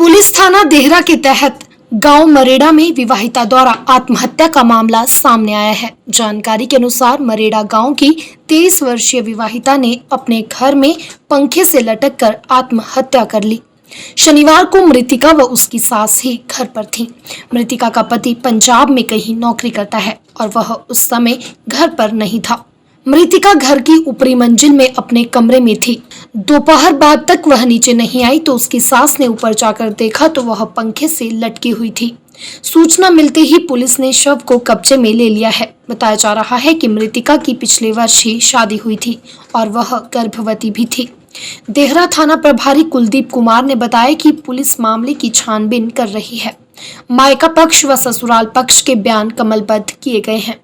Police थाना देहरा के तहत गांव मरेड़ा में विवाहिता द्वारा आत्महत्या का मामला सामने आया है। जानकारी के अनुसार मरेड़ा गांव की 23 वर्षीय विवाहिता ने अपने घर में पंखे से लटक कर आत्महत्या कर ली। शनिवार को मृतिका व उसकी सास ही घर पर थी। मृतिका का पति पंजाब में कहीं नौकरी करता है और वह उस समय घर पर नहीं था। मृतिका घर की ऊपरी मंजिल में अपने कमरे में थी। दोपहर बाद तक वह नीचे नहीं आई तो उसकी सास ने ऊपर जाकर देखा तो वह पंखे से लटकी हुई थी। सूचना मिलते ही पुलिस ने शव को कब्जे में ले लिया है। बताया जा रहा है कि मृतिका की पिछले वर्ष ही शादी हुई थी और वह गर्भवती भी थी। देहरा थाना प्रभारी कुलदीप कुमार ने बताया कि पुलिस मामले की छानबीन कर रही है। मायका पक्ष व ससुराल पक्ष के बयान कमलबद्ध किए गए हैं।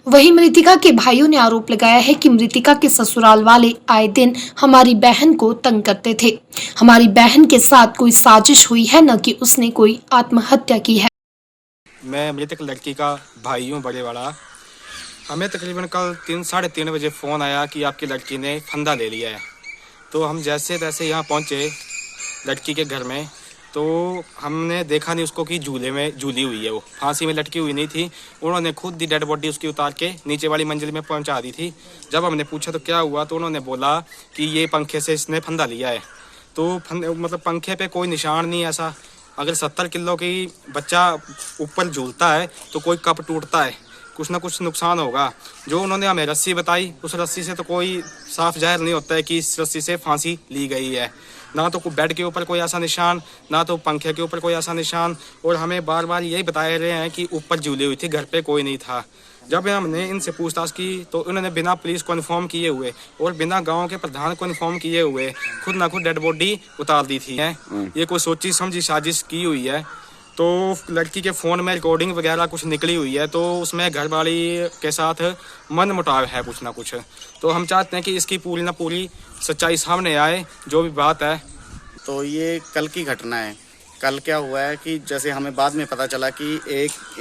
वहीं मृतिका के भाइयों ने आरोप लगाया है कि मृतिका के ससुराल वाले आए दिन हमारी बहन को तंग करते थे। हमारी बहन के साथ कोई साजिश हुई है, न कि उसने कोई आत्महत्या की है। मैं मृतक लड़की का भाई हूँ बड़े वाला। हमें तकरीबन कल 3-3:30 बजे फ़ोन आया कि आपकी लड़की ने फंदा ले लिया है। तो हम जैसे तैसे यहाँ पहुँचे लड़की के घर में, तो हमने देखा नहीं उसको कि झूले में झूली हुई है, वो फांसी में लटकी हुई नहीं थी। उन्होंने खुद ही डेड बॉडी उसकी उतार के नीचे वाली मंजिल में पहुंचा दी थी। जब हमने पूछा तो क्या हुआ, तो उन्होंने बोला कि ये पंखे से इसने फंदा लिया है। तो मतलब पंखे पे कोई निशान नहीं ऐसा। अगर 70 किलो की बच्चा ऊपर झूलता है तो कोई कप टूटता है, कुछ ना कुछ नुकसान होगा। जो उन्होंने हमें रस्सी बताई, उस रस्सी से तो कोई साफ जाहिर नहीं होता है कि इस रस्सी से फांसी ली गई है। ना तो बेड के ऊपर कोई ऐसा निशान, ना तो पंखे के ऊपर कोई ऐसा निशान। और हमें बार बार यही बताए रहे हैं कि ऊपर झूली हुई थी, घर पे कोई नहीं था। जब हमने इनसे पूछताछ की तो उन्होंने बिना पुलिस को इन्फॉर्म किए हुए और बिना गांव के प्रधान को इन्फॉर्म किए हुए खुद ना खुद डेड बॉडी उतार दी थी। ये कोई सोची समझी साजिश की हुई है। तो लड़की के फ़ोन में रिकॉर्डिंग वगैरह कुछ निकली हुई है, तो उसमें घरवाली के साथ मन मुटाव है कुछ ना कुछ। तो हम चाहते हैं कि इसकी पूरी ना पूरी सच्चाई सामने आए, जो भी बात है। तो ये कल की घटना है। कल क्या हुआ है कि जैसे हमें बाद में पता चला कि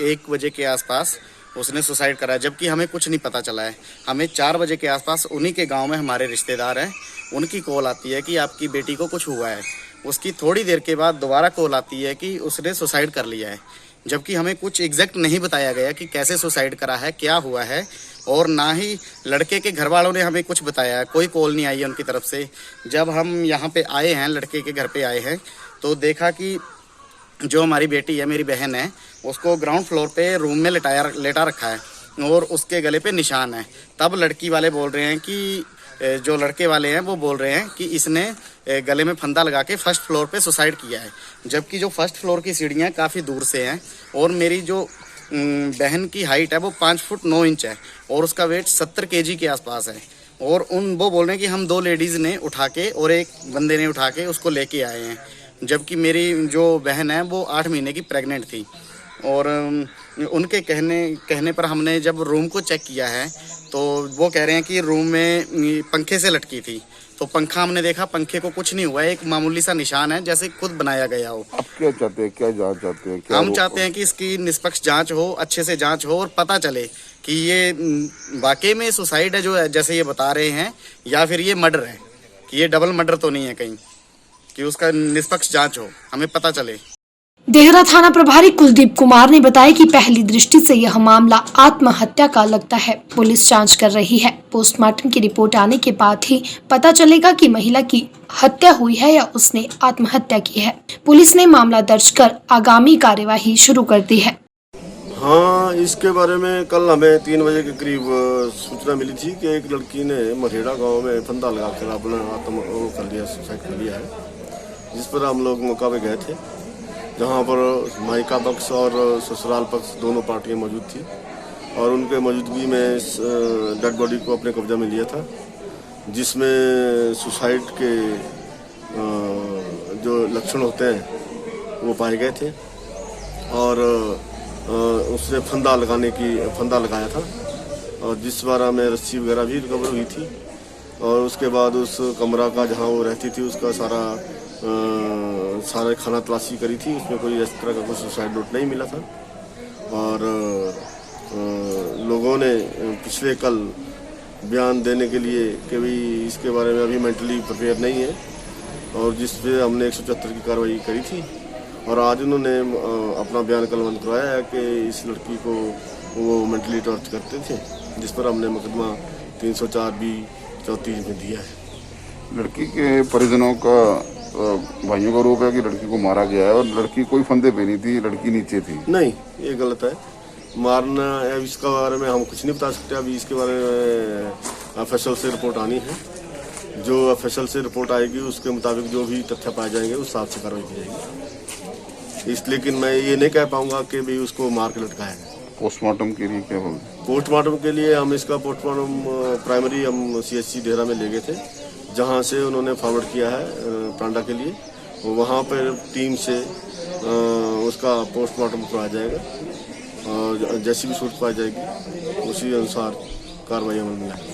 एक बजे के आसपास उसने सुसाइड करा, जबकि हमें कुछ नहीं पता चला है। हमें 4 बजे के आसपास उन्हीं के गांव में हमारे रिश्तेदार हैं, उनकी कॉल आती है कि आपकी बेटी को कुछ हुआ है। उसकी थोड़ी देर के बाद दोबारा कॉल आती है कि उसने सुसाइड कर लिया है, जबकि हमें कुछ एग्जैक्ट नहीं बताया गया कि कैसे सुसाइड करा है, क्या हुआ है। और ना ही लड़के के घर वालों ने हमें कुछ बताया है, कोई कॉल नहीं आई है उनकी तरफ से। जब हम यहाँ पे आए हैं, लड़के के घर पे आए हैं, तो देखा कि जो हमारी बेटी है, मेरी बहन है, उसको ग्राउंड फ्लोर पे रूम में लेटा रखा है और उसके गले पे निशान है। तब लड़की वाले बोल रहे हैं कि जो लड़के वाले हैं वो बोल रहे हैं कि इसने गले में फंदा लगा के फर्स्ट फ्लोर पे सुसाइड किया है, जबकि जो फर्स्ट फ्लोर की सीढ़ियाँ काफ़ी दूर से हैं। और मेरी जो बहन की हाइट है वो 5 फुट 9 इंच है और उसका वेट 70 kg के आसपास है। और वो बोल रहे हैं कि हम 2 लेडीज़ ने उठा के और एक बंदे ने उठा के उसको लेके आए हैं, जबकि मेरी जो बहन है वो 8 महीने की प्रेग्नेंट थी। और उनके कहने पर हमने जब रूम को चेक किया है तो वो कह रहे हैं कि रूम में पंखे से लटकी थी। तो पंखा हमने देखा, पंखे को कुछ नहीं हुआ है, एक मामूली सा निशान है जैसे खुद बनाया गया हो। आप क्या चाहते हैं, क्या जांच चाहते हैं? हम चाहते हैं कि इसकी निष्पक्ष जांच हो, अच्छे से जांच हो और पता चले कि ये वाकई में सुसाइड है जो है जैसे ये बता रहे हैं, या फिर ये मर्डर है, कि ये डबल मर्डर तो नहीं है कहीं, कि उसका निष्पक्ष जांच हो, हमें पता चले। देहरा थाना प्रभारी कुलदीप कुमार ने बताया कि पहली दृष्टि से यह मामला आत्महत्या का लगता है। पुलिस जांच कर रही है। पोस्टमार्टम की रिपोर्ट आने के बाद ही पता चलेगा कि महिला की हत्या हुई है या उसने आत्महत्या की है। पुलिस ने मामला दर्ज कर आगामी कार्यवाही शुरू कर दी है। हाँ, इसके बारे में कल हमें 3 बजे के करीब सूचना मिली थी कि एक लड़की ने मरेड़ा गाँव में फंदा लगा कर अपना सुसाइड कर लिया है, जिस पर हम लोग मौका पे गए थे, जहाँ पर मायका पक्ष और ससुराल पक्ष दोनों पार्टियां मौजूद थी। और उनके मौजूदगी में डेड बॉडी को अपने कब्जा में लिया था, जिसमें सुसाइड के जो लक्षण होते हैं वो पाए गए थे। और उसने फंदा लगाया था, और जिस द्वारा में रस्सी वगैरह भी रिकवर हुई थी। और उसके बाद उस कमरा का जहाँ वो रहती थी उसका सारा खाना तलाशी करी थी, उसमें कोई इस तरह का कोई सुसाइड नोट नहीं मिला था। और लोगों ने पिछले कल बयान देने के लिए कि भाई इसके बारे में अभी मेंटली प्रिपेयर नहीं है, और जिस पे हमने 174 की कार्रवाई करी थी। और आज उन्होंने अपना बयान कलमबंद करवाया है कि इस लड़की को वो मेंटली टॉर्च करते थे, जिस पर हमने मुकदमा 304B/34 में दिया है। लड़की के परिजनों का भाइयों का आरोप है कि लड़की को मारा गया है और लड़की कोई फंदे पे नहीं थी, लड़की नीचे थी। नहीं, ये गलत है। मारना, अब इसके बारे में हम कुछ नहीं बता सकते। अभी इसके बारे में ऑफिशियल से रिपोर्ट आनी है। जो ऑफिशियल से रिपोर्ट आएगी उसके मुताबिक जो भी तथ्य पाए जाएंगे उस हिसाब से कार्रवाई की जाएगी। लेकिन मैं ये नहीं कह पाऊंगा कि भाई उसको मार के लटकाया है। पोस्टमार्टम के लिए क्या बोलते? पोस्टमार्टम के लिए हम इसका पोस्टमार्टम प्राइमरी हम CHC डेरा में ले गए थे, जहाँ से उन्होंने फॉरवर्ड किया है टांडा के लिए। वहाँ पर टीम से उसका पोस्टमार्टम करवाया जाएगा और जैसी भी सूरत पाई जाएगी उसी अनुसार कार्रवाई अमल में लाएगी।